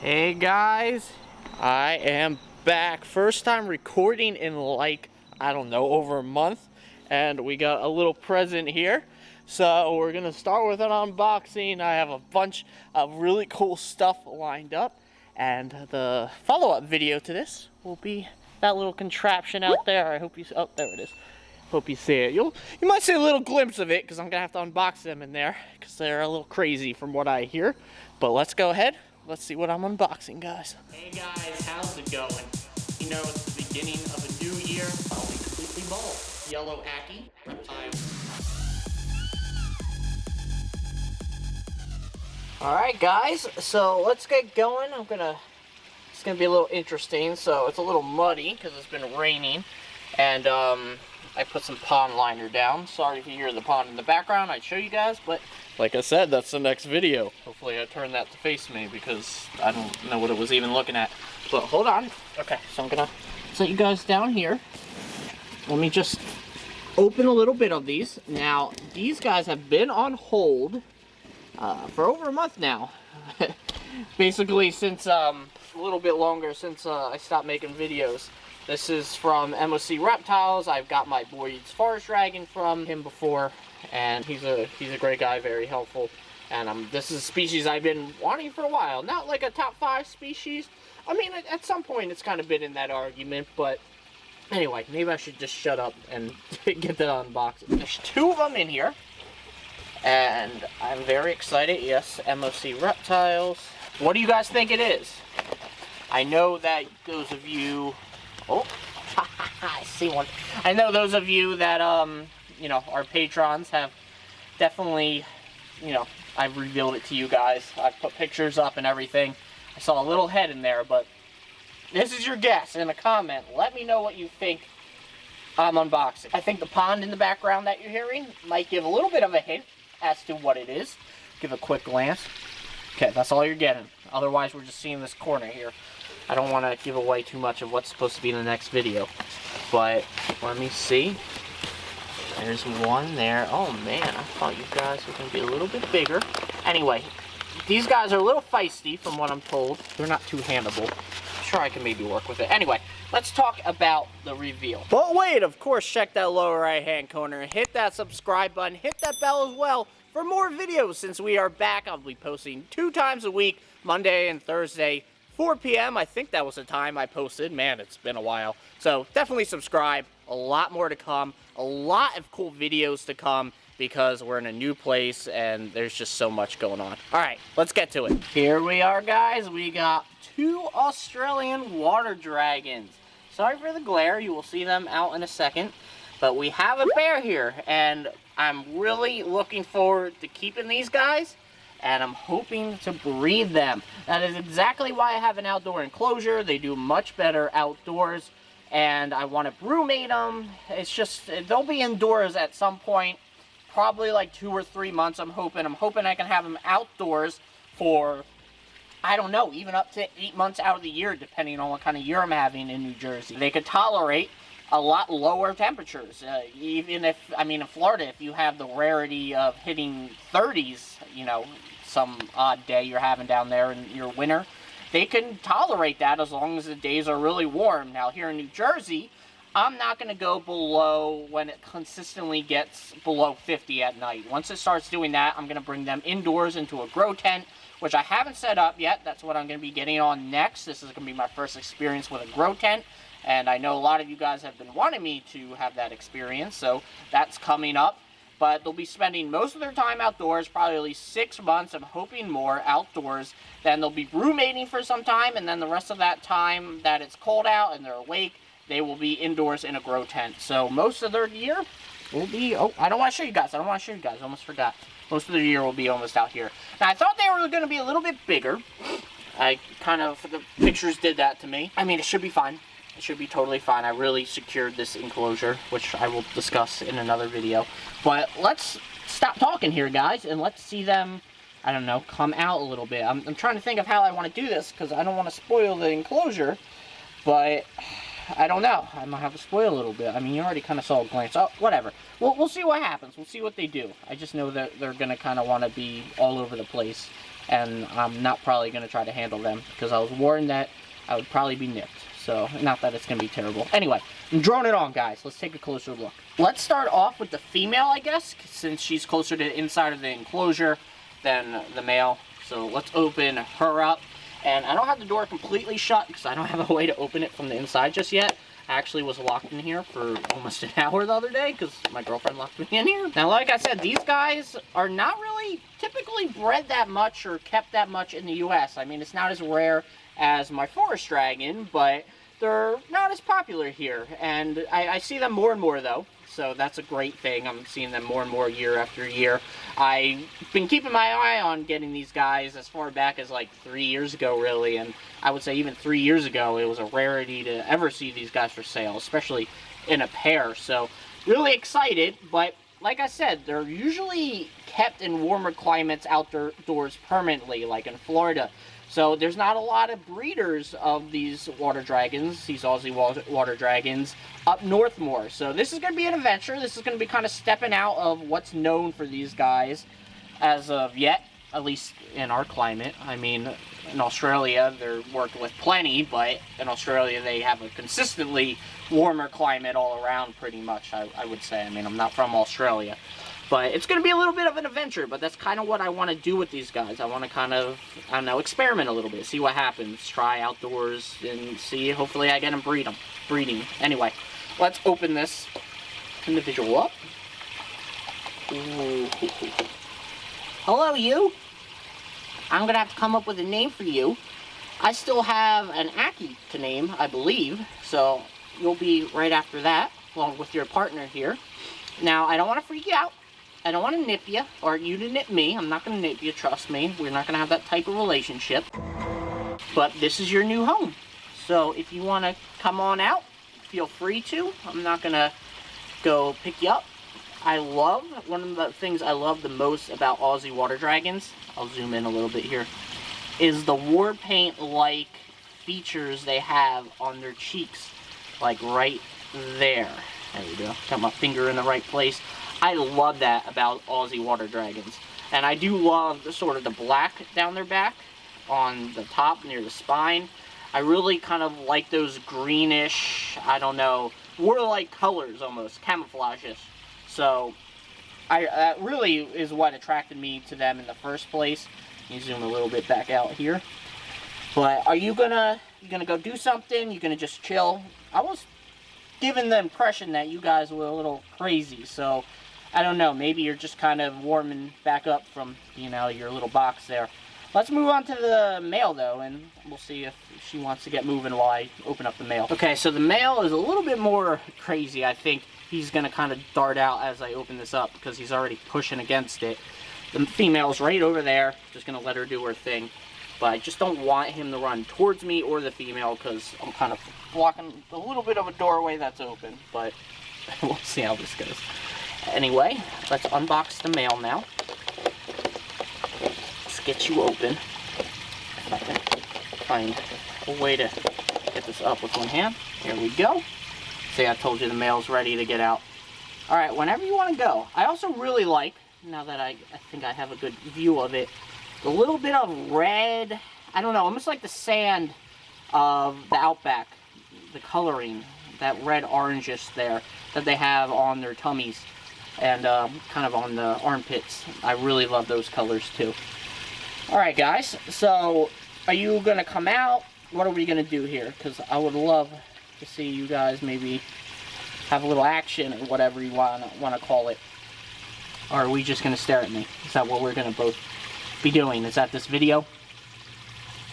Hey guys, I am back. First time recording in like, I don't know, over a month. And we got a little present here. So we're gonna start with an unboxing. I have a bunch of really cool stuff lined up. And the follow-up video to this will be that little contraption out there. I hope you, oh, there it is. Hope you see it. You might see a little glimpse of it because I'm gonna have to unbox them in there because they're a little crazy from what I hear. But let's go ahead. Let's see what I'm unboxing, guys. Hey guys, how's it going? You know, it's the beginning of a new year. I'll be completely bald. Yellow Aki, Reptile. Alright guys, so let's get going. It's gonna be a little interesting. So it's a little muddy because it's been raining. And I put some pond liner down. Sorry if you hear the pond in the background. I'd show you guys, but like I said, that's the next video. Hopefully I turn that to face me because I don't know what it was even looking at. But hold on. Okay, so I'm gonna set you guys down here. Let me just open a little bit of these. Now, these guys have been on hold for over a month now. Basically since, a little bit longer since I stopped making videos. This is from MOC Reptiles. I've got my Boyd's Forest Dragon from him before, and he's a great guy, very helpful. And this is a species I've been wanting for a while. Not like a top 5 species. I mean, at some point it's kind of been in that argument, but anyway, maybe I should just shut up and get that unboxing. There's 2 of them in here, and I'm very excited. Yes, MOC Reptiles. What do you guys think it is? I know that those of you... Oh, I see one. I know those of you that, you know, our patrons have definitely, you know, I've revealed it to you guys. I've put pictures up and everything. I saw a little head in there, but this is your guess in a comment. Let me know what you think I'm unboxing. I think the pond in the background that you're hearing might give a little bit of a hint as to what it is. Give a quick glance. Okay, that's all you're getting. Otherwise, we're just seeing this corner here. I don't want to give away too much of what's supposed to be in the next video. But, let me see. There's one there. Oh man, I thought you guys were going to be a little bit bigger. Anyway, these guys are a little feisty from what I'm told. They're not too handleable. I'm sure I can maybe work with it. Anyway, let's talk about the reveal. But wait, of course, check that lower right hand corner. Hit that subscribe button. Hit that bell as well for more videos since we are back. I'll be posting 2 times a week, Monday and Thursday. 4 p.m. I think that was the time I posted. Man, it's been a while. So definitely subscribe. A lot more to come. A lot of cool videos to come because we're in a new place and there's just so much going on. All right, let's get to it. Here we are, guys. We got 2 Australian water dragons. Sorry for the glare. You will see them out in a second. But we have a pair here and I'm really looking forward to keeping these guys. And I'm hoping to breed them. That is exactly why I have an outdoor enclosure. They do much better outdoors. And I want to brumate them. It's just, they'll be indoors at some point. Probably like 2 or 3 months, I'm hoping. I'm hoping I can have them outdoors for, I don't know, even up to 8 months out of the year, depending on what kind of year I'm having in New Jersey. They could tolerate a lot lower temperatures. Even if, I mean, in Florida, if you have the rarity of hitting 30s, you know, some odd day you're having down there in your winter, they can tolerate that as long as the days are really warm. Now, here in New Jersey, I'm not going to go below when it consistently gets below 50 at night. Once it starts doing that, I'm going to bring them indoors into a grow tent, which I haven't set up yet. That's what I'm going to be getting on next. This is going to be my first experience with a grow tent. And I know a lot of you guys have been wanting me to have that experience, so that's coming up. But they'll be spending most of their time outdoors, probably at least 6 months. I'm hoping more outdoors. Then they'll be brumating for some time, and then the rest of that time that it's cold out and they're awake, they will be indoors in a grow tent. So most of their year will be, oh, I don't want to show you guys. I almost forgot. Most of the year will be almost out here. Now, I thought they were going to be a little bit bigger. The pictures did that to me. I mean, it should be fine. It should be totally fine. I really secured this enclosure, which I will discuss in another video. But let's stop talking here, guys, and let's see them, I don't know, come out a little bit. I'm trying to think of how I want to do this, because I don't want to spoil the enclosure, but I don't know. I might have to spoil a little bit. I mean, you already kind of saw a glance. Oh, whatever. We'll see what happens. We'll see what they do. I just know that they're going to kind of want to be all over the place. and I'm not probably going to try to handle them because I was warned that I would probably be nipped. So, not that it's going to be terrible. Anyway, I'm droning it on, guys. Let's take a closer look. Let's start off with the female, I guess, since she's closer to the inside of the enclosure than the male. So, let's open her up. And I don't have the door completely shut because I don't have a way to open it from the inside just yet. I actually was locked in here for almost an hour the other day because my girlfriend locked me in here. Now, like I said, these guys are not really typically bred that much or kept that much in the U.S. I mean, it's not as rare as my forest dragon, but they're not as popular here. And I see them more and more, though. So that's a great thing. I'm seeing them more and more year after year. I've been keeping my eye on getting these guys as far back as like 3 years ago, really. And I would say even 3 years ago, it was a rarity to ever see these guys for sale, especially in a pair. So really excited. But like I said, they're usually kept in warmer climates outdoors permanently, like in Florida. So there's not a lot of breeders of these water dragons, these Aussie water dragons, up north more. So this is going to be an adventure. This is going to be kind of stepping out of what's known for these guys as of yet, at least in our climate. I mean, in Australia, they're worked with plenty, but in Australia, they have a consistently warmer climate all around pretty much, I would say. I mean, I'm not from Australia. But it's going to be a little bit of an adventure, but that's kind of what I want to do with these guys. I want to kind of, I don't know, experiment a little bit, see what happens, try outdoors, and see, hopefully I get them breeding. Anyway, let's open this individual up. Ooh. Hello, you. I'm going to have to come up with a name for you. I still have an Aki to name, I believe, so you'll be right after that, along with your partner here. Now, I don't want to freak you out. I don't want to nip you, or you to nip me. I'm not going to nip you, trust me. We're not going to have that type of relationship. But this is your new home. So if you want to come on out, feel free to. I'm not going to go pick you up. One of the things I love the most about Aussie water dragons, I'll zoom in a little bit here, is the war paint-like features they have on their cheeks. Like right there. There we go. Got my finger in the right place. I love that about Aussie water dragons. And I do love sort of the black down their back on the top near the spine. I really kind of like those greenish, I don't know, war-like colors almost, camouflage-ish. So that really is what attracted me to them in the first place. Let me zoom a little bit back out here. But are you gonna go do something? You gonna just chill? I was given the impression that you guys were a little crazy, so I don't know, maybe you're just kind of warming back up from, you know, your little box there. Let's move on to the male though, and we'll see if she wants to get moving while I open up the male. Okay, so the male is a little bit more crazy. I think he's gonna kind of dart out as I open this up because he's already pushing against it. The female's right over there, just gonna let her do her thing. But I just don't want him to run towards me or the female because I'm kind of blocking a little bit of a doorway that's open. But we'll see how this goes. Anyway, let's unbox the male now. Let's get you open. If I can find a way to get this up with one hand. Here we go. See, I told you the male's ready to get out. Alright, whenever you want to go. I also really like, now that I think I have a good view of it, a little bit of red, I don't know, almost like the sand of the Outback, the coloring, that red orangish there that they have on their tummies and kind of on the armpits. I really love those colors too. Alright guys, so are you going to come out? What are we going to do here? Because I would love to see you guys maybe have a little action or whatever you want to call it. Or are we just going to stare at me? Is that what we're going to both be doing? Is that this video?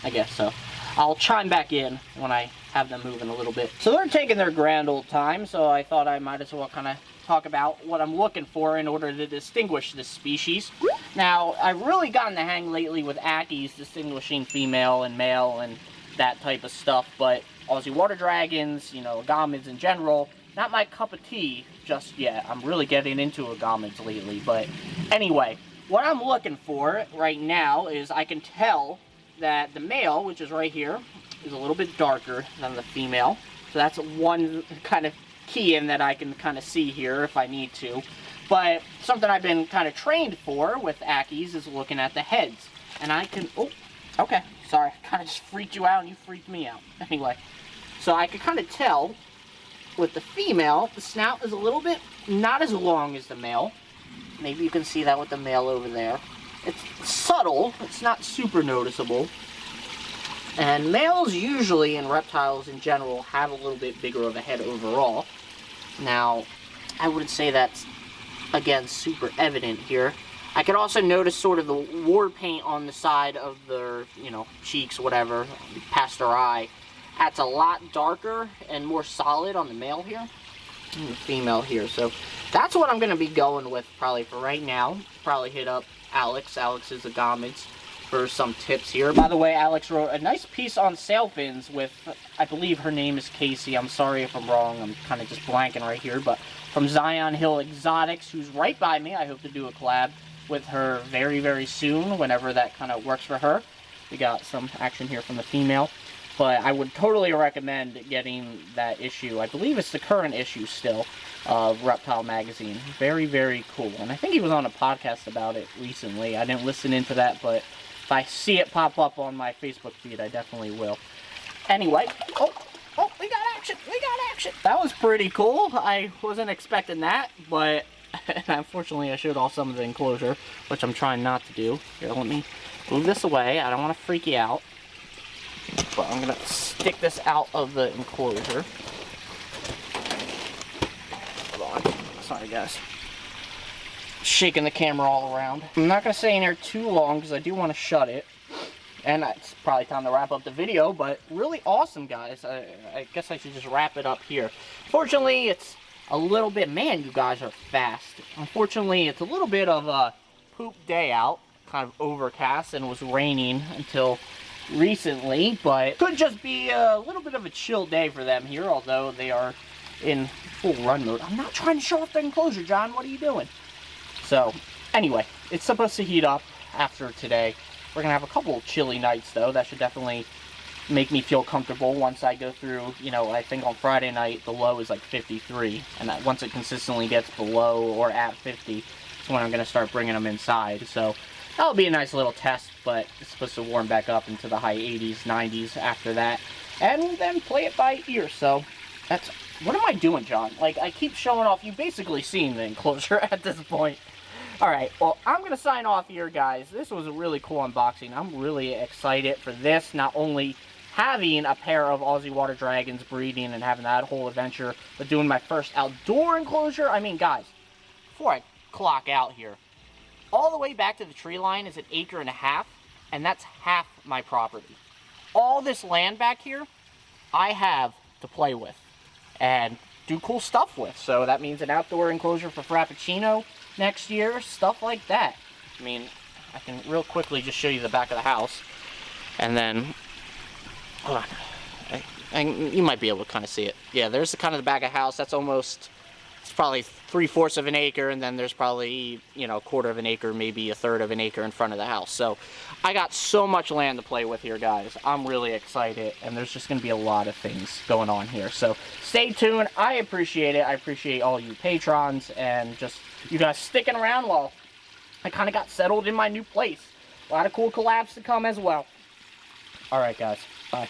I guess so. I'll chime back in when I have them moving a little bit. So they're taking their grand old time, so I thought I might as well kind of talk about what I'm looking for in order to distinguish this species. Now, I've really gotten the hang lately with Akis distinguishing female and male and that type of stuff, but Aussie water dragons, you know, agamids in general, not my cup of tea just yet. I'm really getting into agamids lately, but anyway, what I'm looking for right now is I can tell that the male, which is right here, is a little bit darker than the female. So that's one kind of key in that I can kind of see here if I need to. But something I've been kind of trained for with Akis is looking at the heads. and I can, oh, okay, sorry, kind of just freaked you out and you freaked me out. Anyway, so I can kind of tell with the female, the snout is a little bit not as long as the male. Maybe you can see that with the male over there. It's subtle, it's not super noticeable. And males usually, and reptiles in general, have a little bit bigger of a head overall. Now, I wouldn't say that's, again, super evident here. I could also notice sort of the war paint on the side of their, you know, cheeks, whatever, past their eye. That's a lot darker and more solid on the male here than the female here. So that's what I'm going to be going with probably for right now. Probably hit up Alex's agamids for some tips here. By the way, Alex wrote a nice piece on sail fins with, I believe her name is Casey. I'm sorry if I'm wrong. I'm kind of just blanking right here. But from Zion Hill Exotics, who's right by me. I hope to do a collab with her very, very soon, whenever that kind of works for her. We got some action here from the female. But I would totally recommend getting that issue. I believe it's the current issue still of Reptile magazine. Very, very cool. And I think he was on a podcast about it recently. I didn't listen into that, but if I see it pop up on my Facebook feed, I definitely will. Anyway, oh, we got action, we got action. That was pretty cool. I wasn't expecting that, but unfortunately I showed off some of the enclosure, which I'm trying not to do. Here, let me move this away. I don't want to freak you out. But I'm going to stick this out of the enclosure. Hold on. Sorry, guys. Shaking the camera all around. I'm not going to stay in here too long because I do want to shut it. And it's probably time to wrap up the video, but really awesome, guys. I guess I should just wrap it up here. Fortunately, it's a little bit... Man, you guys are fast. Unfortunately, it's a little bit of a poop day out. Kind of overcast, and it was raining until recently, but could just be a little bit of a chill day for them here, although they are in full run mode. I'm not trying to show off the enclosure, John. What are you doing? So, anyway, it's supposed to heat up after today. We're going to have a couple chilly nights, though. That should definitely make me feel comfortable once I go through, you know, I think on Friday night, the low is like 53. And that once it consistently gets below or at 50, that's when I'm going to start bringing them inside. So, that'll be a nice little test, but it's supposed to warm back up into the high 80s, 90s after that. And then play it by ear. So, that's... What am I doing, John? Like, I keep showing off. You've basically seen the enclosure at this point. Alright, well, I'm going to sign off here, guys. This was a really cool unboxing. I'm really excited for this. Not only having a pair of Aussie Water Dragons breeding and having that whole adventure, but doing my first outdoor enclosure. I mean, guys, before I clock out here, all the way back to the tree line is an 1.5 acres, and that's half my property. All this land back here, I have to play with and do cool stuff with. So that means an outdoor enclosure for Frappuccino next year, stuff like that. I mean, I can real quickly just show you the back of the house, and then, hold on, you might be able to kind of see it. Yeah, there's the kind of the back of the house. That's almost, it's probably 3/4 of an acre, and then there's probably, you know, 1/4 of an acre, maybe 1/3 of an acre in front of the house. So I got so much land to play with here, guys. I'm really excited, and there's just going to be a lot of things going on here. So stay tuned. I appreciate it. I appreciate all you patrons and just you guys sticking around while I kind of got settled in my new place. A lot of cool collabs to come as well. All right, guys. Bye.